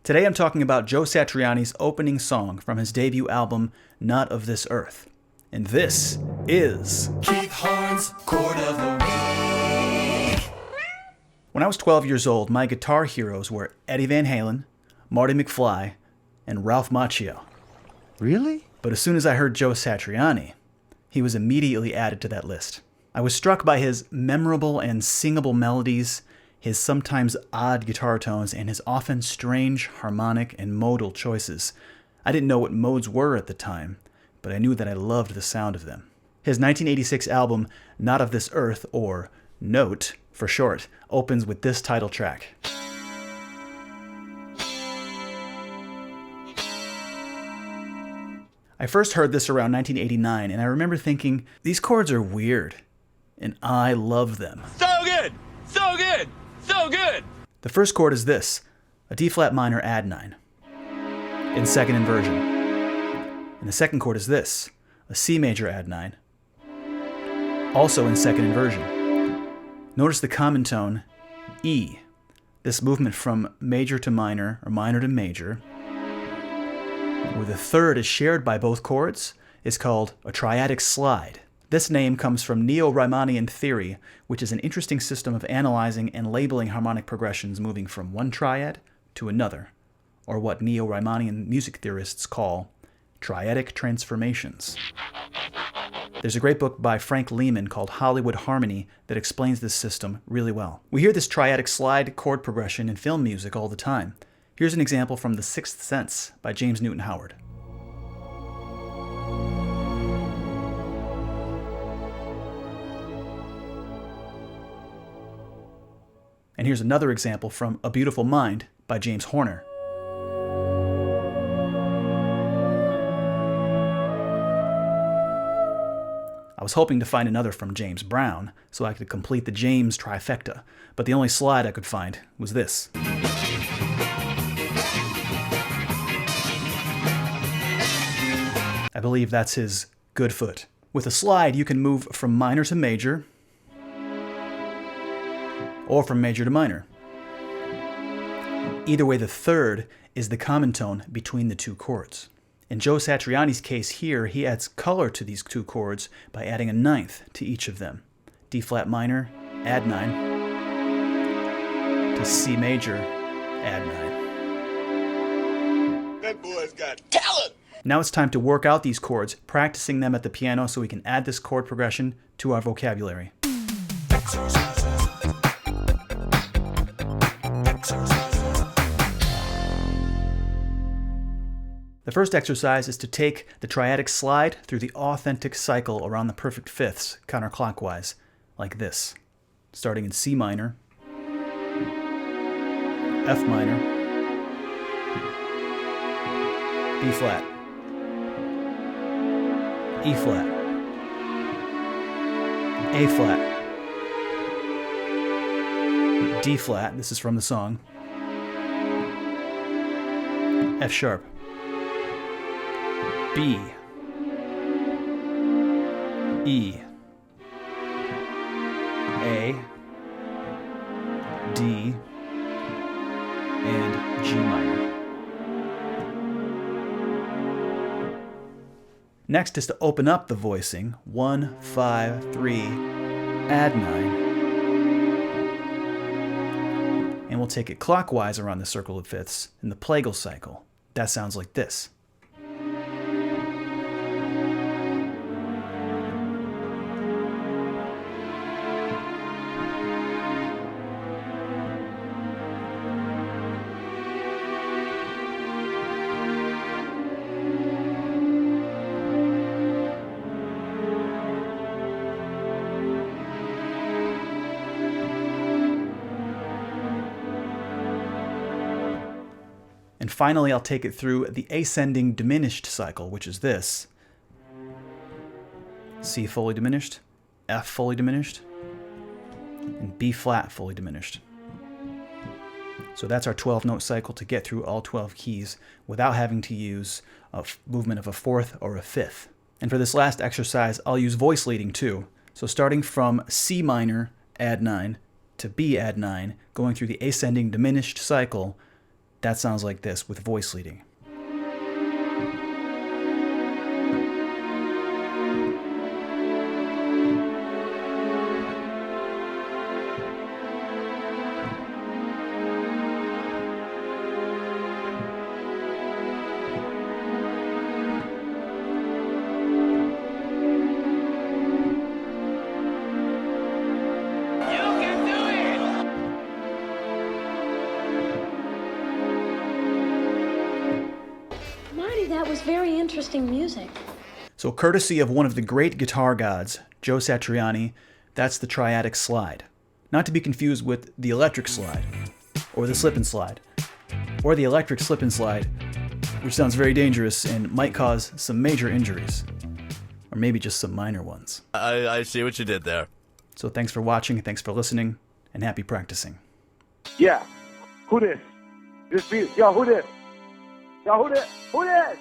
Today I'm talking about Joe Satriani's opening song from his debut album, Not of This Earth. And this is Keith Horn's Chord of the Week. When I was 12 years old, my guitar heroes were Eddie Van Halen, Marty McFly, and Ralph Macchio. Really? But as soon as I heard Joe Satriani, he was immediately added to that list. I was struck by his memorable and singable melodies, his sometimes odd guitar tones, and his often strange harmonic and modal choices. I didn't know what modes were at the time, but I knew that I loved the sound of them. His 1986 album, Not of This Earth, or Note for short, opens with this title track. I first heard this around 1989, and I remember thinking, these chords are weird, and I love them. So good! So good! So good! The first chord is this, a D-flat minor add 9, in second inversion. And the second chord is this, a C major add 9, also in second inversion. Notice the common tone, E, this movement from major to minor, or minor to major, where the third is shared by both chords, is called a triadic slide. This name comes from Neo-Riemannian theory, which is an interesting system of analyzing and labeling harmonic progressions moving from one triad to another, or what Neo-Riemannian music theorists call triadic transformations. There's a great book by Frank Lehman called Hollywood Harmony that explains this system really well. We hear this triadic slide chord progression in film music all the time. Here's an example from The Sixth Sense by James Newton Howard. And here's another example from A Beautiful Mind by James Horner. I was hoping to find another from James Brown so I could complete the James trifecta, but the only slide I could find was this. I believe that's his good foot. With a slide, you can move from minor to major, or from major to minor. Either way, the third is the common tone between the two chords. In Joe Satriani's case here, he adds color to these two chords by adding a ninth to each of them. D-flat minor, add 9, to C major, add 9. That boy's got talent! Now it's time to work out these chords, practicing them at the piano so we can add this chord progression to our vocabulary. The first exercise is to take the triadic slide through the authentic cycle around the perfect fifths, counterclockwise, like this. Starting in C minor, F minor, B flat, E flat, A flat, D flat, this is from the song, F sharp, B, E, A, D, and G minor. Next is to open up the voicing, 1, 5, 3, add 9, and we'll take it clockwise around the circle of fifths in the plagal cycle. That sounds like this. And finally, I'll take it through the ascending diminished cycle, which is this. C fully diminished, F fully diminished, and B flat fully diminished. So that's our 12-note cycle to get through all 12 keys without having to use a movement of a fourth or a fifth. And for this last exercise, I'll use voice leading too. So starting from C minor, add 9, to B add 9, going through the ascending diminished cycle, that sounds like this with voice leading. That was very interesting music. So courtesy of one of the great guitar gods, Joe Satriani, that's the triadic slide. Not to be confused with the electric slide, or the slip and slide, or the electric slip and slide, which sounds very dangerous and might cause some major injuries. Or maybe just some minor ones. I see what you did there. So thanks for watching, thanks for listening, and happy practicing. Yeah. Who this? This beat. Yo, who this? Yo, who this? Who this?